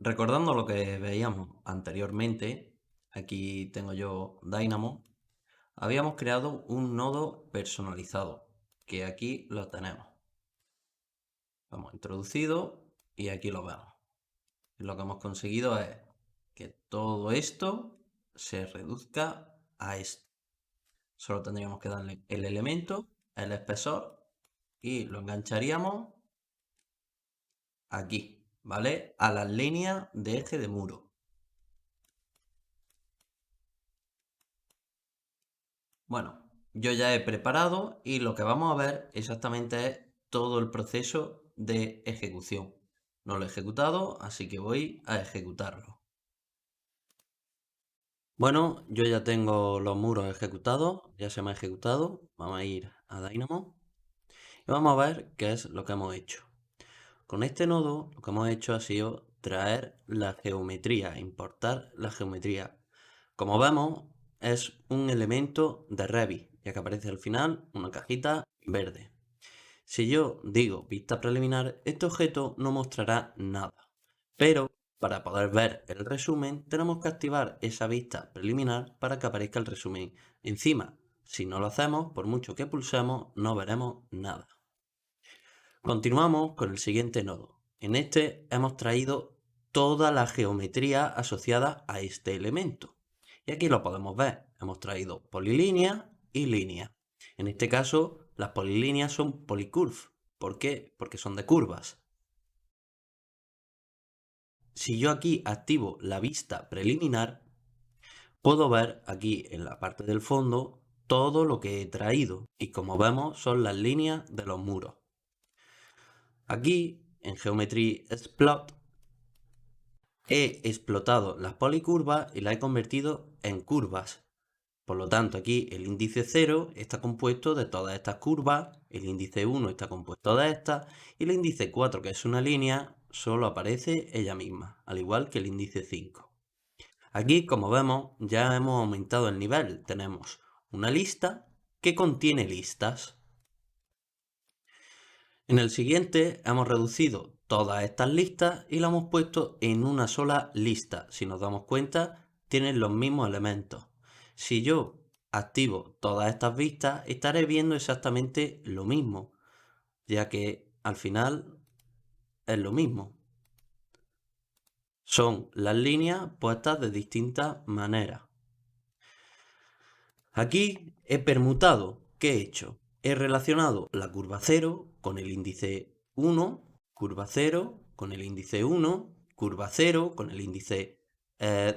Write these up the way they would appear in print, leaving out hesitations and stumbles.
Recordando lo que veíamos anteriormente, aquí tengo yo Dynamo, habíamos creado un nodo personalizado, que aquí lo tenemos. Lo hemos introducido y aquí lo vemos. Y lo que hemos conseguido es que todo esto se reduzca a esto. Solo tendríamos que darle el elemento, el espesor y lo engancharíamos aquí, ¿vale? A las líneas de eje de muro. Bueno, yo ya he preparado y lo que vamos a ver exactamente es todo el proceso de ejecución. No lo he ejecutado, así que voy a ejecutarlo. Bueno, yo ya tengo los muros ejecutados, ya se me ha ejecutado. Vamos a ir a Dynamo y vamos a ver qué es lo que hemos hecho. Con este nodo lo que hemos hecho ha sido traer la geometría, importar la geometría. Como vemos, es un elemento de Revit, ya que aparece al final una cajita verde. Si yo digo vista preliminar, este objeto no mostrará nada. Pero para poder ver el resumen, tenemos que activar esa vista preliminar para que aparezca el resumen encima. Si no lo hacemos, por mucho que pulsemos, no veremos nada. Continuamos con el siguiente nodo. En este hemos traído toda la geometría asociada a este elemento. Y aquí lo podemos ver. Hemos traído polilínea y línea. En este caso, las polilíneas son polycurve. ¿Por qué? Porque son de curvas. Si yo aquí activo la vista preliminar, puedo ver aquí en la parte del fondo todo lo que he traído. Y como vemos, son las líneas de los muros. Aquí, en Geometry Explode, he explotado las policurvas y las he convertido en curvas. Por lo tanto, aquí el índice 0 está compuesto de todas estas curvas, el índice 1 está compuesto de estas, y el índice 4, que es una línea, solo aparece ella misma, al igual que el índice 5. Aquí, como vemos, ya hemos aumentado el nivel. Tenemos una lista que contiene listas. En el siguiente hemos reducido todas estas listas y las hemos puesto en una sola lista. Si nos damos cuenta, tienen los mismos elementos. Si yo activo todas estas vistas, estaré viendo exactamente lo mismo, ya que al final es lo mismo. Son las líneas puestas de distintas maneras. Aquí he permutado. ¿Qué he hecho? He relacionado la curva 0 con el índice 1, curva 0 con el índice 1, curva 0 con el índice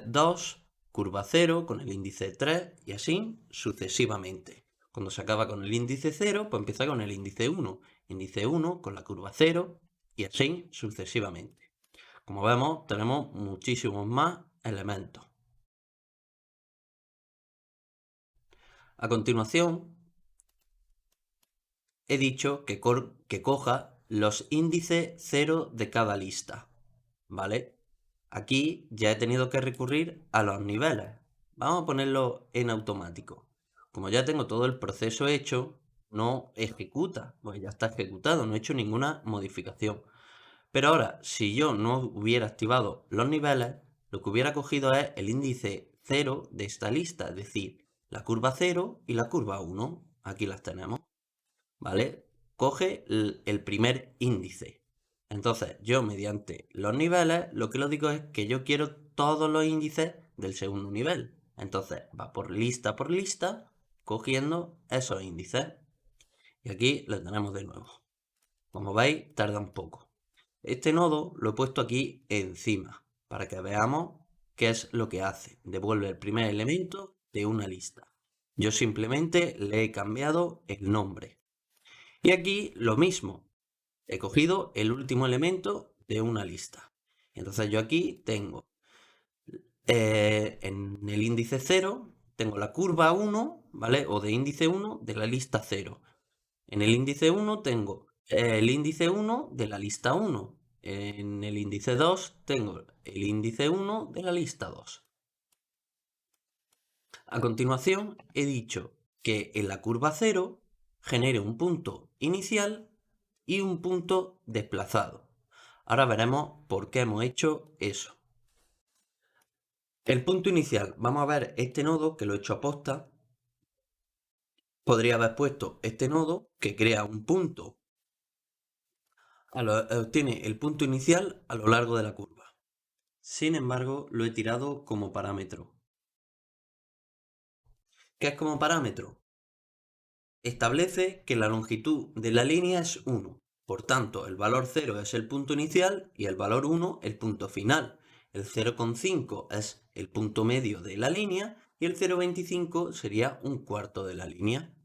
2, curva 0 con el índice 3 y así sucesivamente. Cuando se acaba con el índice 0, pues empieza con el índice 1 con la curva 0 y así sucesivamente. Como vemos, tenemos muchísimos más elementos. A continuación, he dicho que coja los índices 0 de cada lista, ¿vale? Aquí ya he tenido que recurrir a los niveles. Vamos a ponerlo en automático. Como ya tengo todo el proceso hecho, no ejecuta, pues ya está ejecutado, no he hecho ninguna modificación. Pero ahora, si yo no hubiera activado los niveles, lo que hubiera cogido es el índice 0 de esta lista, es decir, la curva 0 y la curva 1. Aquí las tenemos. ¿Vale? Coge el primer índice. Entonces, yo mediante los niveles, lo que lo digo es que yo quiero todos los índices del segundo nivel. Entonces, va por lista, cogiendo esos índices. Y aquí lo tenemos de nuevo. Como veis, tarda un poco. Este nodo lo he puesto aquí encima, para que veamos qué es lo que hace. Devuelve el primer elemento de una lista. Yo simplemente le he cambiado el nombre. Y aquí lo mismo. He cogido el último elemento de una lista. Entonces yo aquí tengo en el índice 0, tengo la curva 1, ¿vale? O de índice 1 de la lista 0. En el índice 1 tengo el índice 1 de la lista 1. En el índice 2 tengo el índice 1 de la lista 2. A continuación he dicho que en la curva 0 genere un punto inicial y un punto desplazado. Ahora veremos por qué hemos hecho eso. El punto inicial, vamos a ver este nodo que lo he hecho aposta. Podría haber puesto este nodo que crea un punto. Obtiene el punto inicial a lo largo de la curva. Sin embargo, lo he tirado como parámetro. ¿Qué es como parámetro? Establece que la longitud de la línea es 1. Por tanto, el valor 0 es el punto inicial y el valor 1 el punto final. El 0,5 es el punto medio de la línea y el 0,25 sería un cuarto de la línea.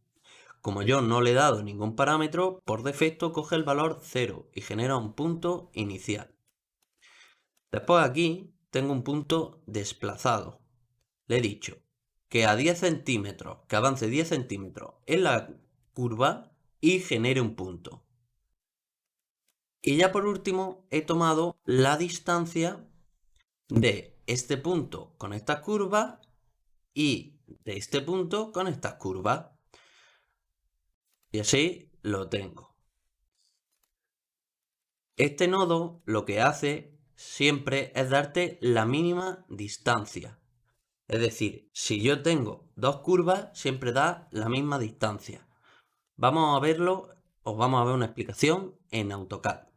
Como yo no le he dado ningún parámetro, por defecto coge el valor 0 y genera un punto inicial. Después aquí tengo un punto desplazado. Le he dicho que a 10 centímetros, que avance 10 centímetros en la curva y genere un punto. Y ya por último he tomado la distancia de este punto con esta curva y de este punto con estas curvas. Y así lo tengo. Este nodo lo que hace siempre es darte la mínima distancia. Es decir, si yo tengo dos curvas, siempre da la misma distancia. Vamos a verlo, o vamos a ver una explicación en AutoCAD.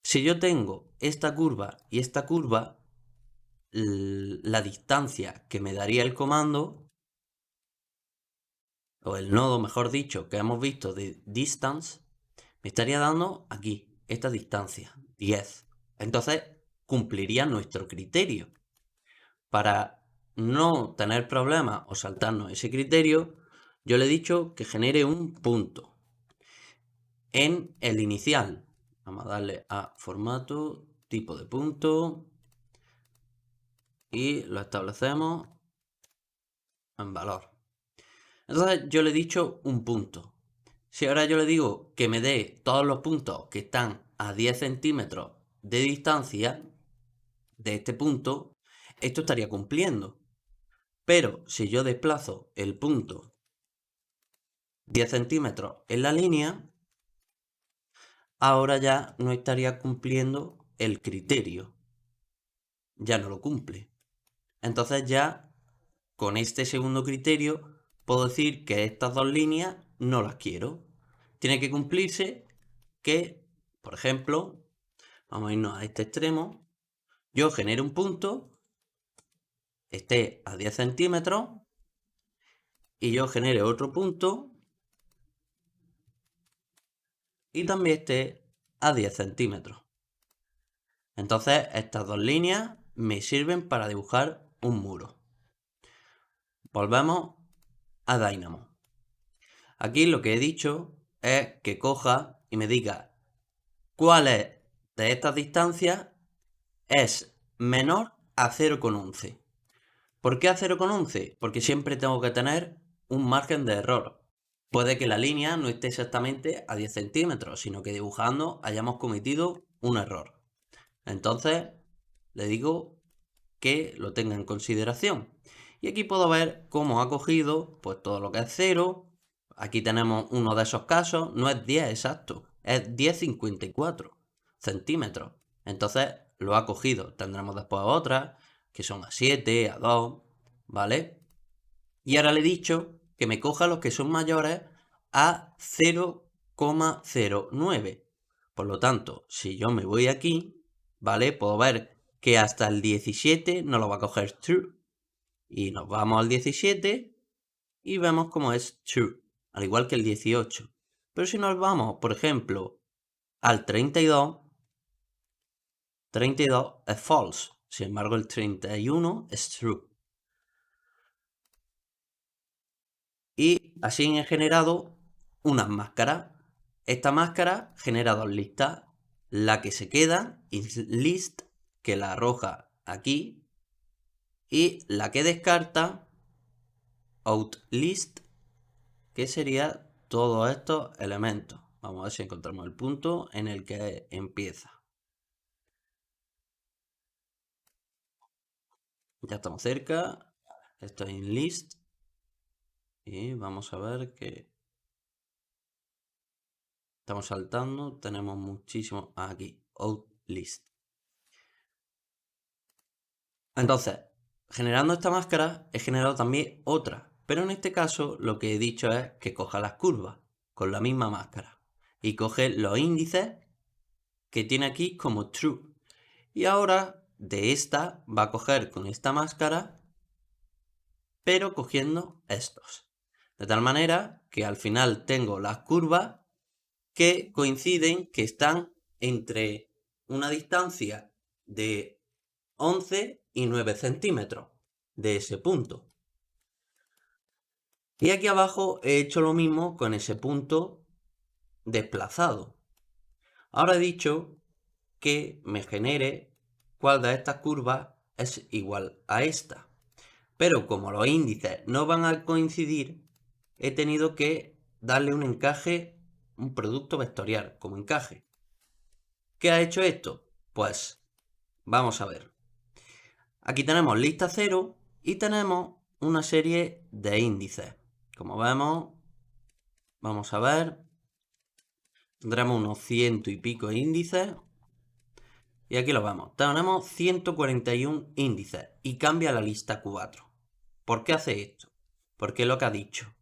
Si yo tengo esta curva y esta curva, la distancia que me daría el comando, o el nodo, mejor dicho, que hemos visto de distance, me estaría dando aquí, esta distancia, 10. Entonces, cumpliría nuestro criterio. Para no tener problemas o saltarnos ese criterio, yo le he dicho que genere un punto en el inicial. Vamos a darle a formato, tipo de punto y lo establecemos en valor. Entonces yo le he dicho un punto. Si ahora yo le digo que me dé todos los puntos que están a 10 centímetros de distancia de este punto, esto estaría cumpliendo. Pero si yo desplazo el punto 10 centímetros en la línea, ahora ya no estaría cumpliendo el criterio. Ya no lo cumple. Entonces ya con este segundo criterio puedo decir que estas dos líneas no las quiero. Tiene que cumplirse que, por ejemplo, vamos a irnos a este extremo, yo genere un punto, esté a 10 centímetros y yo genere otro punto y también esté a 10 centímetros. Entonces estas dos líneas me sirven para dibujar un muro. Volvemos a Dynamo. Aquí lo que he dicho es que coja y me diga cuál es de estas distancias es menor a 0,11. ¿Por qué a 0,11? Porque siempre tengo que tener un margen de error. Puede que la línea no esté exactamente a 10 centímetros, sino que dibujando hayamos cometido un error. Entonces le digo que lo tenga en consideración. Y aquí puedo ver cómo ha cogido pues todo lo que es 0. Aquí tenemos uno de esos casos, no es 10 exacto, es 10,54 centímetros. Entonces lo ha cogido. Tendremos después otras que son a 7, a 2, ¿vale? Y ahora le he dicho que me coja los que son mayores a 0,09. Por lo tanto, si yo me voy aquí, ¿vale? Puedo ver que hasta el 17 no lo va a coger true. Y nos vamos al 17 y vemos cómo es true, al igual que el 18. Pero si nos vamos, por ejemplo, al 32, 32 es false. Sin embargo, el 31 es true. Y así he generado unas máscaras. Esta máscara genera dos listas. La que se queda, is list, que la arroja aquí. Y la que descarta, out list, que sería todos estos elementos. Vamos a ver si encontramos el punto en el que empieza. Ya estamos cerca. Esto es in list. Y vamos a ver que estamos saltando. Tenemos muchísimo aquí. Out list. Entonces, generando esta máscara he generado también otra, pero en este caso lo que he dicho es que coja las curvas con la misma máscara y coge los índices que tiene aquí como true. Y ahora de esta va a coger con esta máscara, pero cogiendo estos. De tal manera que al final tengo las curvas que coinciden, que están entre una distancia de 11 y 9 centímetros de ese punto. Y aquí abajo he hecho lo mismo con ese punto desplazado. Ahora he dicho que me genere cuál de estas curvas es igual a esta. Pero como los índices no van a coincidir, he tenido que darle un encaje, un producto vectorial como encaje. ¿Qué ha hecho esto? Pues vamos a ver. Aquí tenemos lista 0 y tenemos una serie de índices. Como vemos, vamos a ver, tendremos unos 100 y pico índices. Y aquí lo vemos. Tenemos 141 índices y cambia la lista 4. ¿Por qué hace esto? Porque es lo que ha dicho.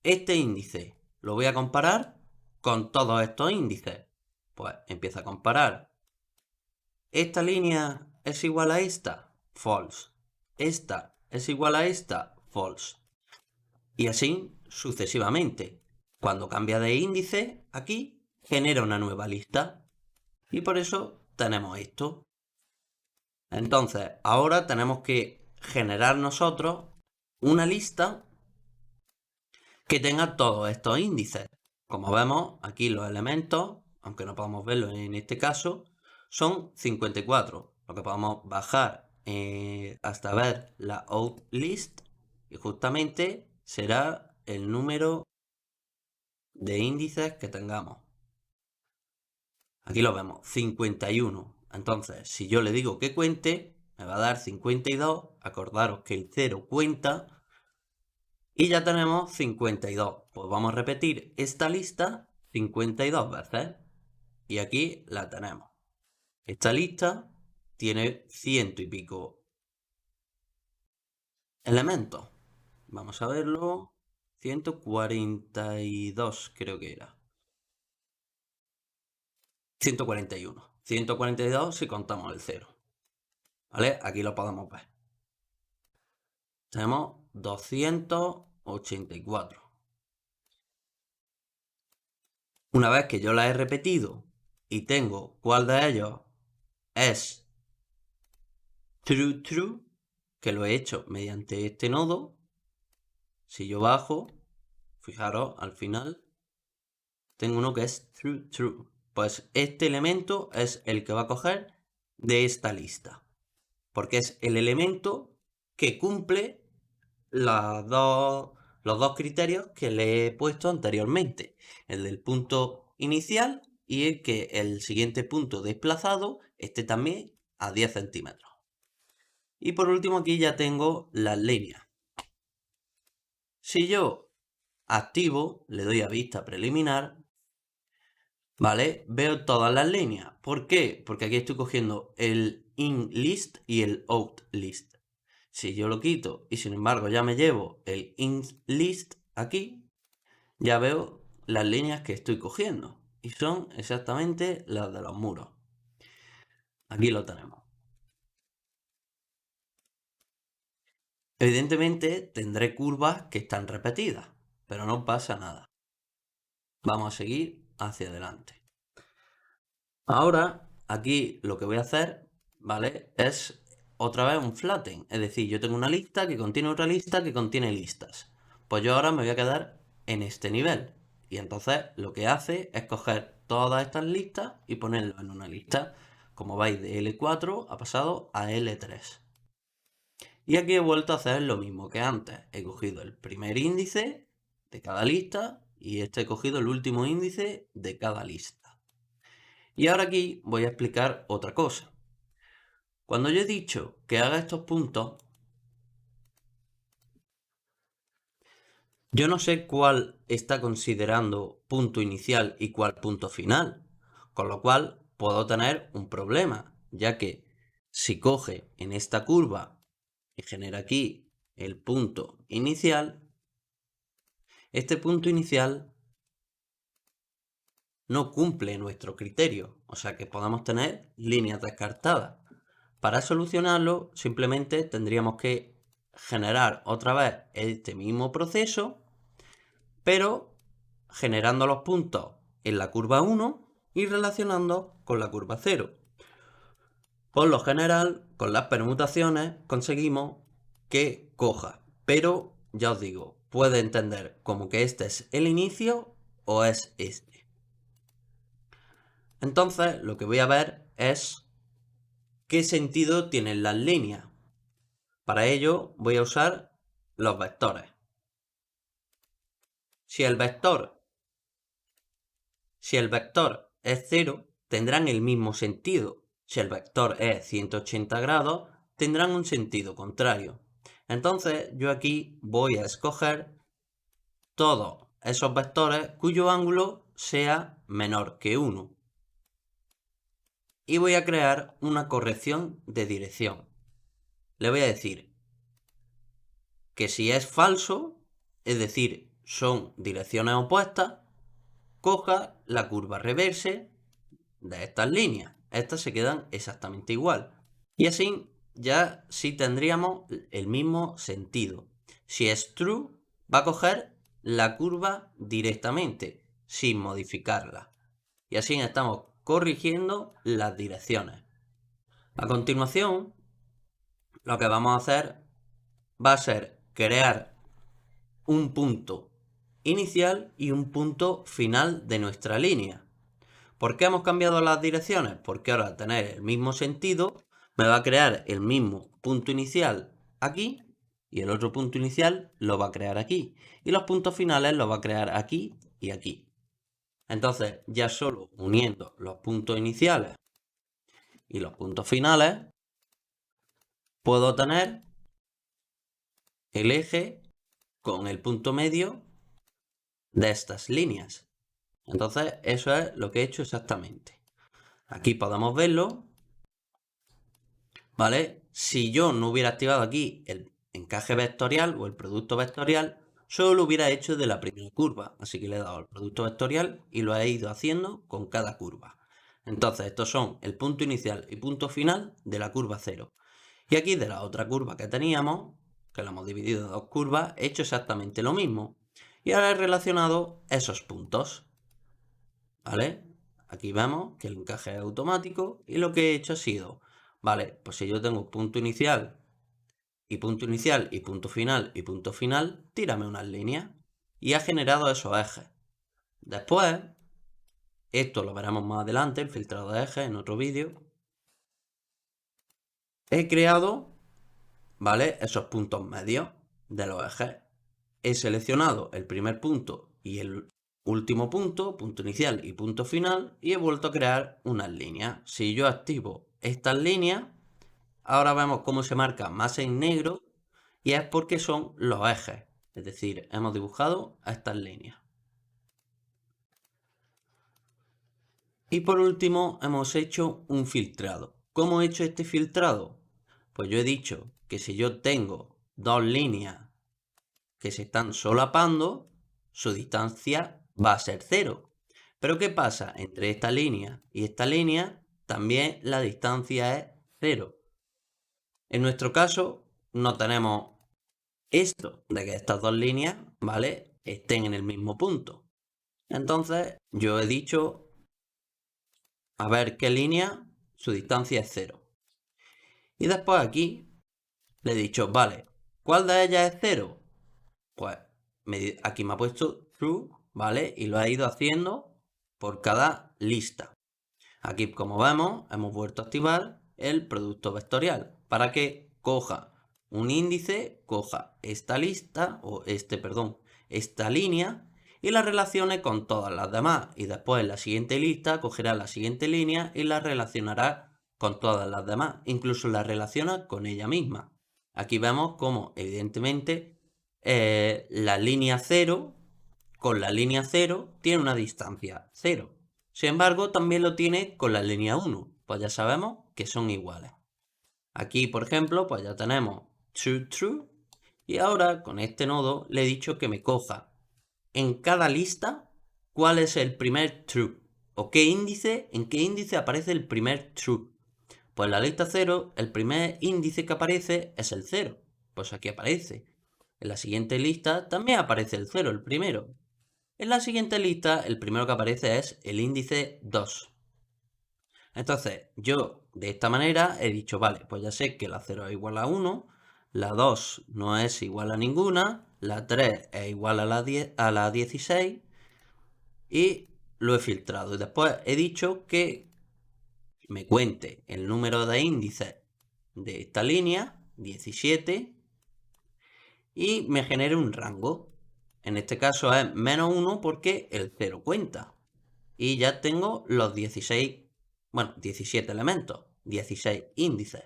Este índice lo voy a comparar con todos estos índices. Pues empieza a comparar. ¿Esta línea es igual a esta? False. ¿Esta es igual a esta? False. Y así sucesivamente. Cuando cambia de índice, aquí genera una nueva lista. Y por eso tenemos esto. Entonces, ahora tenemos que generar nosotros una lista que tenga todos estos índices. Como vemos, aquí los elementos, aunque no podamos verlo en este caso, son 54. Lo que podemos bajar hasta ver la outlist y justamente será el número de índices que tengamos. Aquí lo vemos, 51. Entonces, si yo le digo que cuente, me va a dar 52. Acordaros que el 0 cuenta. Y ya tenemos 52. Pues vamos a repetir esta lista 52 veces. Y aquí la tenemos. Esta lista tiene 100 y pico elementos. Vamos a verlo. 142 creo que era. 141. 142 si contamos el 0. ¿Vale? Aquí lo podemos ver. Tenemos 284. Una vez que yo la he repetido y tengo cuál de ellos es true, que lo he hecho mediante este nodo, si yo bajo, fijaros, al final tengo uno que es true. Pues este elemento es el que va a coger de esta lista, porque es el elemento que cumple los dos criterios que le he puesto anteriormente, el del punto inicial y el que el siguiente punto desplazado esté también a 10 centímetros. Y por último aquí ya tengo las líneas. Si yo activo, le doy a vista preliminar, ¿vale? Veo todas las líneas. ¿Por qué? Porque aquí estoy cogiendo el in-list y el out-list. Si yo lo quito y sin embargo ya me llevo el in-list aquí, ya veo las líneas que estoy cogiendo. Y son exactamente las de los muros. Aquí lo tenemos. Evidentemente tendré curvas que están repetidas, pero no pasa nada. Vamos a seguir hacia adelante. Ahora, aquí lo que voy a hacer, ¿vale? Es otra vez un flatten. Es decir, yo tengo una lista que contiene otra lista que contiene listas. Pues yo ahora me voy a quedar en este nivel. Y entonces lo que hace es coger todas estas listas y ponerlo en una lista. Como veis, de L4 ha pasado a L3. Y aquí he vuelto a hacer lo mismo que antes. He cogido el primer índice de cada lista y he cogido el último índice de cada lista. Y ahora aquí voy a explicar otra cosa. Cuando yo he dicho que haga estos puntos, yo no sé cuál está considerando punto inicial y cuál punto final, con lo cual puedo tener un problema, ya que si coge en esta curva y genera aquí el punto inicial, este punto inicial no cumple nuestro criterio, o sea que podamos tener líneas descartadas. Para solucionarlo, simplemente tendríamos que generar otra vez este mismo proceso, pero generando los puntos en la curva 1 y relacionando con la curva 0. Por lo general, con las permutaciones conseguimos que coja, pero ya os digo, puede entender como que este es el inicio o es este. Entonces, lo que voy a ver es qué sentido tienen las líneas. Para ello voy a usar los vectores. Si el vector es 0, tendrán el mismo sentido. Si el vector es 180 grados, tendrán un sentido contrario. Entonces yo aquí voy a escoger todos esos vectores cuyo ángulo sea menor que 1. Y voy a crear una corrección de dirección. Le voy a decir que si es falso, es decir, son direcciones opuestas, coja la curva reverse de estas líneas. Estas se quedan exactamente igual. Y así ya sí tendríamos el mismo sentido. Si es true, va a coger la curva directamente, sin modificarla. Y así estamos corrigiendo las direcciones. A continuación, lo que vamos a hacer va a ser crear un punto inicial y un punto final de nuestra línea. ¿Por qué hemos cambiado las direcciones? Porque ahora al tener el mismo sentido, me va a crear el mismo punto inicial aquí y el otro punto inicial lo va a crear aquí. Y los puntos finales los va a crear aquí y aquí. Entonces, ya solo uniendo los puntos iniciales y los puntos finales, puedo tener el eje con el punto medio de estas líneas. Entonces, eso es lo que he hecho exactamente. Aquí podemos verlo, ¿vale? Si yo no hubiera activado aquí el encaje vectorial o el producto vectorial, solo lo hubiera hecho de la primera curva. Así que le he dado al producto vectorial y lo he ido haciendo con cada curva. Entonces, estos son el punto inicial y punto final de la curva 0. Y aquí de la otra curva que teníamos, que la hemos dividido en dos curvas, he hecho exactamente lo mismo. Y ahora he relacionado esos puntos, ¿vale? Aquí vemos que el encaje es automático y lo que he hecho ha sido, vale, pues si yo tengo punto inicial y punto inicial y punto final, tírame unas líneas y ha generado esos ejes. Después, esto lo veremos más adelante, el filtrado de ejes en otro vídeo, he creado, ¿vale? Esos puntos medios de los ejes. He seleccionado el primer punto y el último punto, punto inicial y punto final, y he vuelto a crear unas líneas. Si yo activo estas líneas, ahora vemos cómo se marca más en negro y es porque son los ejes. Es decir, hemos dibujado a estas líneas. Y por último, hemos hecho un filtrado. ¿Cómo he hecho este filtrado? Pues yo he dicho que si yo tengo dos líneas que se están solapando, su distancia va a ser 0. Pero ¿qué pasa? Entre esta línea y esta línea también la distancia es 0. En nuestro caso no tenemos esto de que estas dos líneas, ¿vale?, estén en el mismo punto. Entonces yo he dicho, a ver qué línea, su distancia es 0. Y después aquí le he dicho, vale, ¿cuál de ellas es 0? Pues aquí me ha puesto true, ¿vale? Y lo he ido haciendo por cada lista. Aquí, como vemos, hemos vuelto a activar el producto vectorial para que coja un índice, coja esta lista, o esta línea, y la relacione con todas las demás. Y después en la siguiente lista cogerá la siguiente línea y la relacionará con todas las demás. Incluso la relaciona con ella misma. Aquí vemos cómo, evidentemente, la línea 0 con la línea 0 tiene una distancia 0. Sin embargo, también lo tiene con la línea 1. Pues ya sabemos que son iguales. Aquí, por ejemplo, pues ya tenemos true, true. Y ahora con este nodo le he dicho que me coja en cada lista cuál es el primer true. O en qué índice aparece el primer true. Pues en la lista 0, el primer índice que aparece es el 0. Pues aquí aparece. En la siguiente lista también aparece el 0, el primero. En la siguiente lista, el primero que aparece es el índice 2. Entonces, yo de esta manera he dicho, vale, pues ya sé que la 0 es igual a 1, la 2 no es igual a ninguna, la 3 es igual a la 16 y lo he filtrado. Y después he dicho que me cuente el número de índices de esta línea, 17, y me genere un rango. En este caso es -1 porque el 0 cuenta. Y ya tengo los 17 elementos, 16 índices.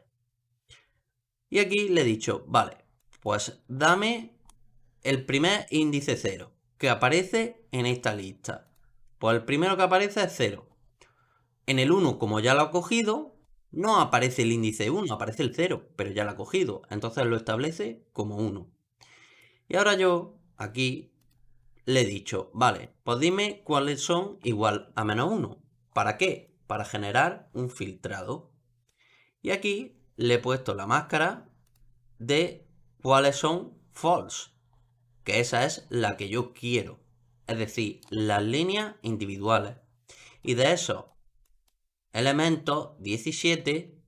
Y aquí le he dicho, vale, pues dame el primer índice 0 que aparece en esta lista. Pues el primero que aparece es 0. En el 1, como ya lo ha cogido, no aparece el índice 1, aparece el 0, pero ya lo ha cogido. Entonces lo establece como 1. Y ahora yo, aquí, le he dicho, vale, pues dime cuáles son igual a -1. ¿Para qué? Para generar un filtrado. Y aquí le he puesto la máscara de cuáles son false, que esa es la que yo quiero. Es decir, las líneas individuales. Y de esos elementos, 17,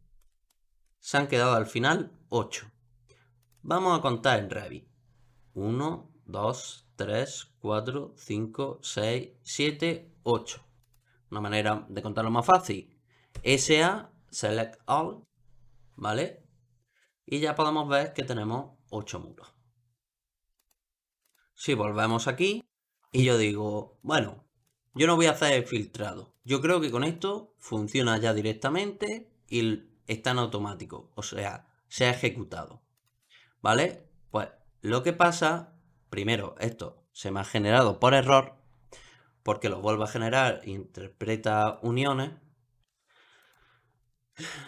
se han quedado al final 8. Vamos a contar en Revit. 1, 2, 3, 4, 5, 6, 7, 8. Una manera de contarlo más fácil. SA, select all, ¿vale? Y ya podemos ver que tenemos 8 muros. Si volvemos aquí y yo digo, bueno, yo no voy a hacer el filtrado. Yo creo que con esto funciona ya directamente y está en automático. O sea, se ha ejecutado. ¿Vale? Pues lo que pasa, primero, esto se me ha generado por error, porque lo vuelvo a generar e interpreta uniones.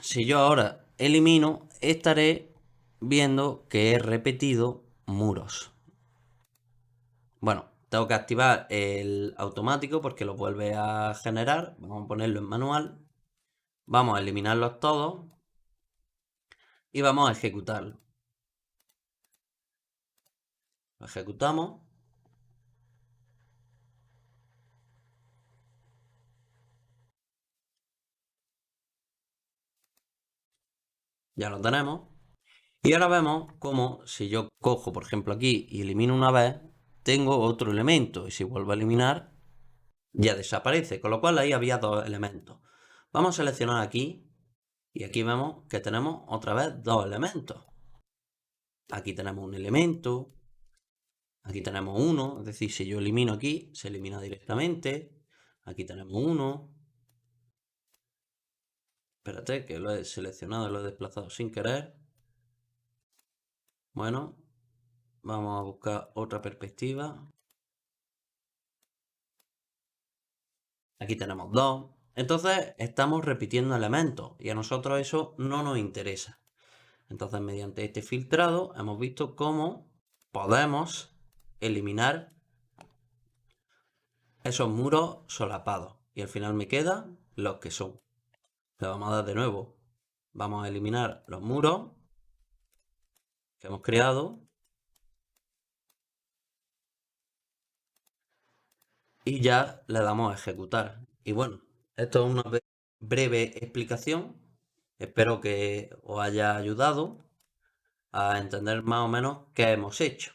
Si yo ahora elimino, estaré viendo que he repetido muros. Bueno, tengo que activar el automático porque lo vuelve a generar. Vamos a ponerlo en manual. Vamos a eliminarlos todos y vamos a ejecutarlo. Lo ejecutamos. Ya lo tenemos. Y ahora vemos cómo si yo cojo, por ejemplo, aquí y elimino una vez, tengo otro elemento. Y si vuelvo a eliminar, ya desaparece. Con lo cual ahí había dos elementos. Vamos a seleccionar aquí. Y aquí vemos que tenemos otra vez dos elementos. Aquí tenemos un elemento. Aquí tenemos uno. Es decir, si yo elimino aquí, se elimina directamente. Aquí tenemos uno. Espérate, que lo he seleccionado y lo he desplazado sin querer. Bueno, vamos a buscar otra perspectiva. Aquí tenemos 2. Entonces estamos repitiendo elementos y a nosotros eso no nos interesa. Entonces mediante este filtrado hemos visto cómo podemos eliminar esos muros solapados. Y al final me quedan los que son. Le vamos a dar de nuevo. Vamos a eliminar los muros que hemos creado. Y ya le damos a ejecutar. Y bueno, esto es una breve explicación. Espero que os haya ayudado a entender más o menos qué hemos hecho.